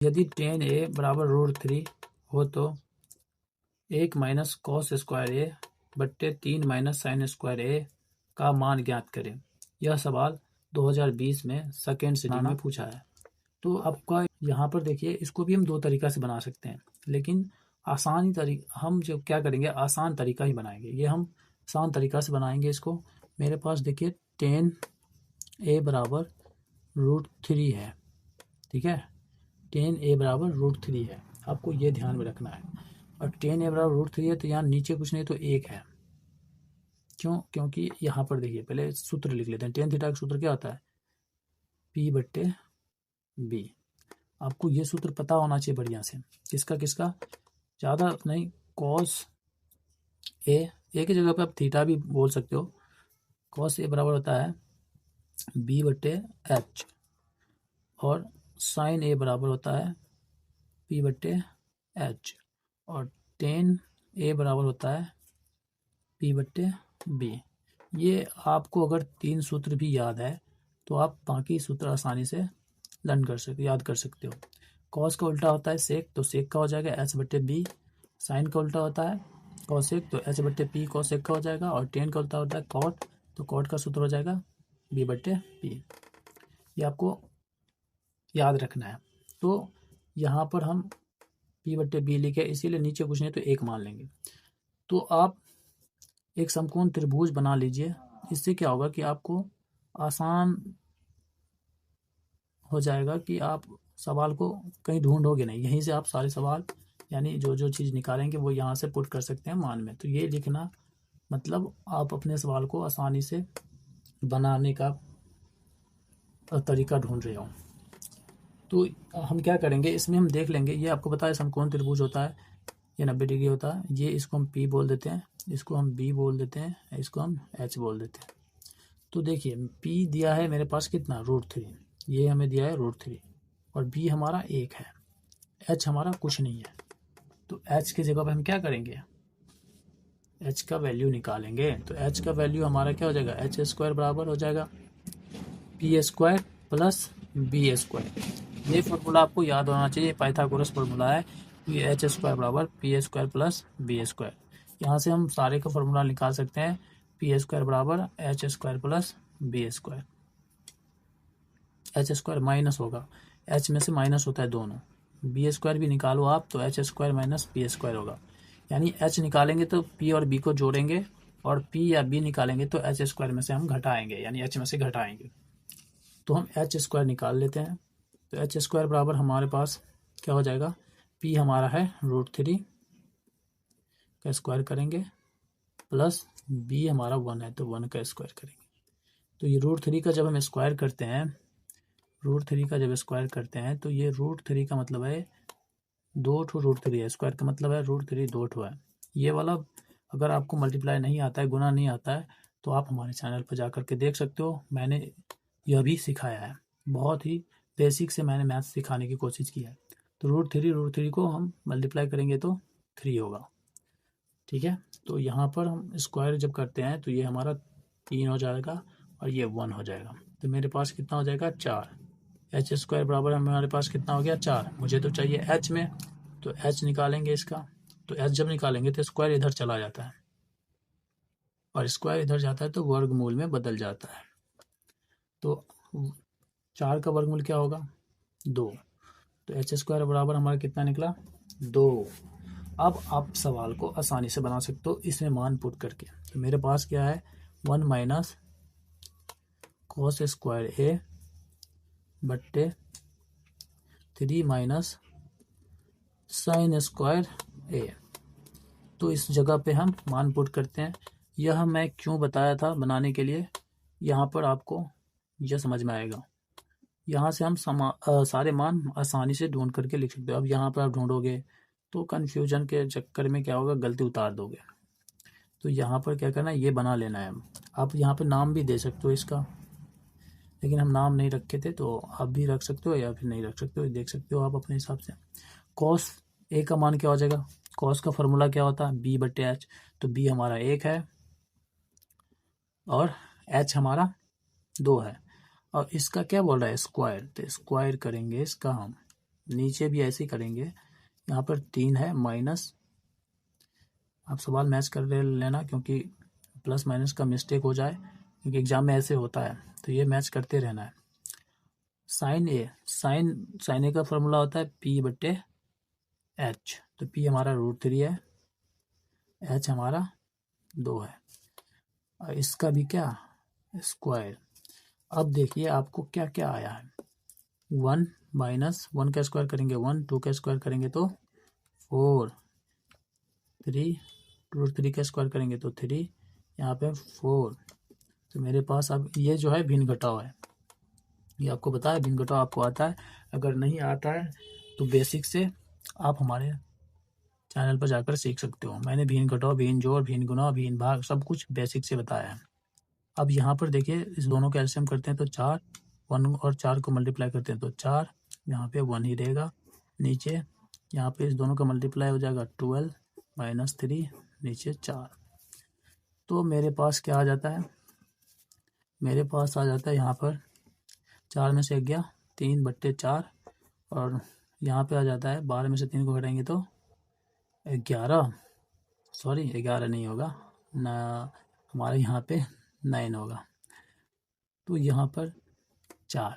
यदि tan a बराबर √3 हो तो 1 माइनस कॉस स्क्वायर ए बट्टे 3 माइनस साइन स्क्वायर ए का मान ज्ञात करें। यह सवाल 2020 में सेकेंड सिटिंग में पूछा है। तो आपका यहाँ पर देखिए, इसको भी हम दो तरीका से बना सकते हैं, लेकिन आसान तरीका हम जो क्या करेंगे, आसान तरीका ही बनाएंगे। ये हम आसान तरीका से बनाएंगे इसको। मेरे पास देखिए tan a बराबर √3 है, ठीक है। tan a बराबर √3 है, आपको ये ध्यान में रखना है। और tan a बराबर √3 है तो यहाँ नीचे कुछ नहीं तो 1 है। क्यों? क्योंकि यहाँ पर देखिए, पहले सूत्र लिख लेते हैं। tan थीटा का सूत्र क्या होता है? P बट्टे B। आपको ये सूत्र पता होना चाहिए बढ़िया से। किसका किसका? ज़्यादा नहीं, cos a की जगह पे आप थीटा भी बोल सकते हो। cos a बराबर होता है B बट्टे H, और साइन a बराबर होता है P बट्टे H, और tan a बराबर होता है P बट्टे B। ये आपको अगर 3 सूत्र भी याद है तो आप बाकी सूत्र आसानी से लर्न कर सकते, याद कर सकते हो। कॉस का उल्टा होता है सेक, तो सेक का हो जाएगा H बट्टे बी। साइन का उल्टा होता है कॉसेक, तो H बट्टे पी कॉसेक का हो जाएगा। और टेन का उल्टा होता है कॉट, तो कॉट का सूत्र हो जाएगा B बट्टे पी। ये आपको याद रखना है। तो यहाँ पर हम P बट्टे बी लिखे, इसीलिए नीचे कुछ नहीं तो 1 मान लेंगे। तो आप एक समकोण त्रिभुज बना लीजिए। इससे क्या होगा कि आपको आसान हो जाएगा कि आप सवाल को कहीं ढूंढोगे नहीं, यहीं से आप सारे सवाल यानी जो जो चीज़ निकालेंगे वो यहाँ से पुट कर सकते हैं मान में। तो ये लिखना मतलब आप अपने सवाल को आसानी से बनाने का तरीका ढूंढ रहे हो। तो हम क्या करेंगे, इसमें हम देख लेंगे। ये आपको पता है समकोण त्रिभुज होता है, ये 90 डिग्री होता है। ये इसको हम P बोल देते हैं, इसको हम B बोल देते हैं, इसको हम H बोल देते हैं। तो देखिए P दिया है मेरे पास कितना, √3। ये हमें दिया है √3, और B हमारा 1 है, H हमारा कुछ नहीं है। तो H की जगह पे हम क्या करेंगे, H का वैल्यू निकालेंगे। तो H का वैल्यू हमारा क्या हो जाएगा, H स्क्वायर बराबर हो जाएगा P square plus B square. ये फॉर्मूला आपको याद होना चाहिए, पाइथागोरस फॉर्मूला है। ये H स्क्वायर बराबर P square plus B square. यहाँ से हम सारे का फॉर्मूला निकाल सकते हैं। P स्क्वायर बराबर H square plus B square. H square minus होगा, H में से माइनस होता है दोनों। B स्क्वायर भी निकालो आप तो H square minus B square होगा। यानी H निकालेंगे तो P और B को जोड़ेंगे, और P या B निकालेंगे तो H स्क्वायर में से हम घटाएंगे, यानी H में से घटाएंगे। तो हम H स्क्वायर निकाल लेते हैं। तो H स्क्वायर बराबर हमारे पास क्या हो जाएगा, P हमारा है √3 का स्क्वायर करेंगे, प्लस B हमारा 1 है तो 1 का स्क्वायर करेंगे। तो ये √3 का जब हम स्क्वायर करते हैं, √3 का जब स्क्वायर करते हैं तो ये √3 का मतलब है 2 ठो √3 है, स्क्वायर का मतलब है √3 2 ठो है। ये वाला अगर आपको मल्टीप्लाई नहीं आता है, गुना नहीं आता है, तो आप हमारे चैनल पर जा करके देख सकते हो। मैंने यह भी सिखाया है, बहुत ही बेसिक से मैंने मैथ सिखाने की कोशिश की है। तो √3 को हम मल्टीप्लाई करेंगे तो 3 होगा, ठीक है। तो यहाँ पर हम स्क्वायर जब करते हैं तो ये हमारा 3 हो जाएगा और ये 1 हो जाएगा। तो मेरे पास कितना हो जाएगा, 4। H स्क्वायर बराबर हमारे पास कितना हो गया, 4। मुझे तो चाहिए H में, तो H निकालेंगे इसका। तो H जब निकालेंगे तो स्क्वायर इधर चला जाता है, और स्क्वायर इधर जाता है तो वर्गमूल में बदल जाता है। तो 4 का वर्गमूल क्या होगा, 2। तो H स्क्वायर बराबर हमारा कितना निकला, 2। अब आप सवाल को आसानी से बना सकते हो इसमें मान पुट करके। तो मेरे पास क्या है, 1 माइनस कॉस स्क्वायर ए बट्टे 3 माइनस साइन स्क्वायर ए। तो इस जगह पे हम मान पुट करते हैं। यह मैं क्यों बताया था बनाने के लिए, यहाँ पर आपको यह समझ में आएगा। यहाँ से हम सारे मान आसानी से ढूंढ करके लिख सकते हो। अब यहाँ पर आप ढूंढोगे तो कन्फ्यूजन के चक्कर में क्या होगा, गलती उतार दोगे। तो यहाँ पर क्या करना है, ये बना लेना है। आप यहाँ पर नाम भी दे सकते हो इसका, लेकिन हम नाम नहीं रखे थे, तो आप भी रख सकते हो या फिर नहीं रख सकते हो, देख सकते हो आप अपने हिसाब से। कॉस ए का मान क्या हो जाएगा, कॉस का फॉर्मूला क्या होता है, B बट्टे H। तो B हमारा 1 है और H हमारा 2 है, और इसका क्या बोल रहा है, स्क्वायर। तो स्क्वायर करेंगे इसका हम नीचे भी ऐसे ही करेंगे। यहाँ पर 3 है माइनस, आप सवाल मैच कर लेना क्योंकि प्लस माइनस का मिस्टेक हो जाए, क्योंकि एग्जाम में ऐसे होता है, तो ये मैच करते रहना है। साइन ए का फॉर्मूला होता है पी बटे एच, तो पी हमारा √3 है, एच हमारा 2 है, और इसका भी क्या स्क्वायर। अब देखिए आपको क्या क्या आया है, 1 माइनस 1 का स्क्वायर करेंगे 1, 2 का स्क्वायर करेंगे तो 4, 3 √3 का स्क्वायर करेंगे तो 3, यहाँ पे 4। तो मेरे पास अब ये जो है भिन्न घटाव है, ये आपको पता है, भिन्न घटाव आपको आता है। अगर नहीं आता है तो बेसिक से आप हमारे चैनल पर जाकर सीख सकते हो। मैंने भिन्न घटाव, भिन्न जोड़, भिन्न गुणा, भिन्न भाग सब कुछ बेसिक से बताया है। अब यहाँ पर देखिए इस दोनों का एलसीएम करते हैं तो 4, 1 और 4 को मल्टीप्लाई करते हैं तो 4, यहाँ पे 1 ही रहेगा। नीचे यहाँ पे इस दोनों का मल्टीप्लाई हो जाएगा 12 माइनस 3, नीचे 4। तो मेरे पास क्या आ जाता है, मेरे पास आ जाता है यहाँ पर 4 में से गया 3 बट्टे 4, और यहाँ पे आ जाता है 12 में से 3 को घटाएंगे तो 11, सॉरी 11 नहीं होगा ना, हमारे यहाँ पे 9 होगा। तो यहाँ पर 4,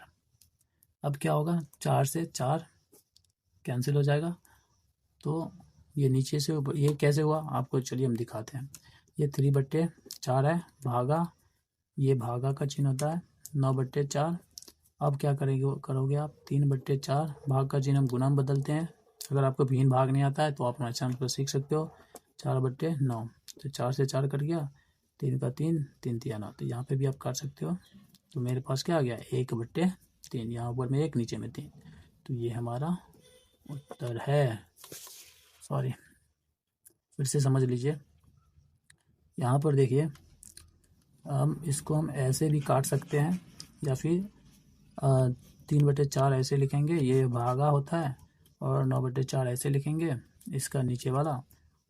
अब क्या होगा, 4 से 4 कैंसिल हो जाएगा, तो ये नीचे से ऊपर, ये कैसे हुआ आपको चलिए हम दिखाते हैं। ये 3 बट्टे 4 है, भागा, ये भागा का चिन्ह होता है 9 बट्टे 4। अब क्या करोगे आप 3 बट्टे 4, भाग का चिन्ह हम गुणा में बदलते हैं। अगर आपको भिन्न भाग नहीं आता है तो आप हमारे चैनल पर सीख सकते हो। 4 बट्टे 9, तो 4 से 4 कट गया, 3 का 3, 3 तिया 9, तो यहाँ पे भी आप काट सकते हो। तो मेरे पास क्या आ गया 1 बट्टे 3, यहाँ ऊपर में 1 नीचे में 3, तो ये हमारा उत्तर है। सॉरी, फिर से समझ लीजिए, यहाँ पर देखिए इसको हम ऐसे भी काट सकते हैं, या फिर 3 बटे 4 ऐसे लिखेंगे, ये भागा होता है, और 9 बटे 4 ऐसे लिखेंगे इसका नीचे वाला,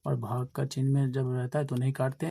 और भाग का चिन्ह में जब रहता है तो नहीं काटते।